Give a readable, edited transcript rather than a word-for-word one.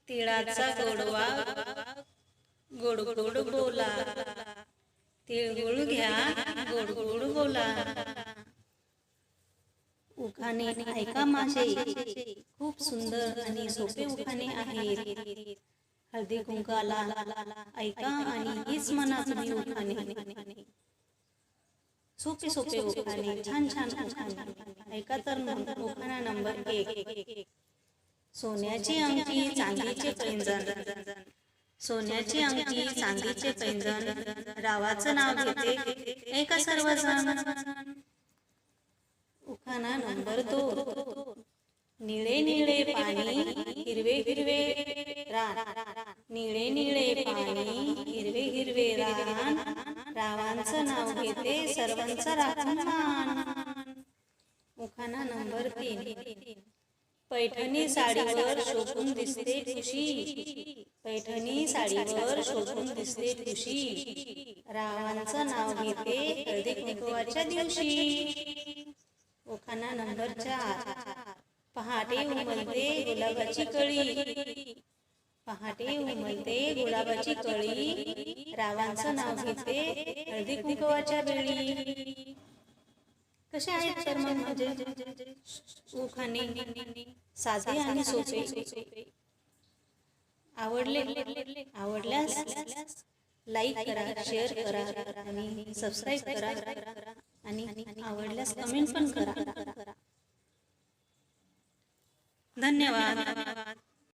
तिळाचा गोडवा गोड गोड बोला, तिळगुळ घ्या गोड गोड बोला. उखाणे ऐका माझे, खूप सुंदर आणि सोपे उखाणे आहेत. हळदी कुंकाला ऐका आणि हीच म्हणा तुम्ही उखाणे. सोपे सोपे उखाणे, छान छान उखाणे ऐका तर मग. उखाणा नंबर 1. सोन्याची अंगठी चांदीचे पैंजण. सोन्याची अंगठी चांदीचे पैंजण, रावाचं नाव घेते ऐका सर्वजण. उखाणा नंबर 2. निळे निळे पाणी हिरवे हिरवे रान. निळे निळे पाणी हिरवे हिरवे रान, रावांचं नाव घेते सर्वांचा राखून मान. उखाणा नंबर 3. पैठणी साडीवर शोभून दिसते ठुशी. पैठणी साडीवर शोभून दिसते ठुशी, रावांचं नाव घेते हळदी कुंकवाच्या दिवशी. उखाणा नंबर 4. पहाटे उमलते गुलाबाची कळी. पहाटे उमलते गुलाबाची कळी, रावांचं नाव घेते हळदी कुंकवाच्या वेळी. कसे आहेत तर मग माझे उखाणे? साधे आणि सोपे. आवडल्यास लाईक करा, शेअर करा आणि सबस्क्राईब करा आणि आवडल्यास कमेंट पण करा. धन्यवाद.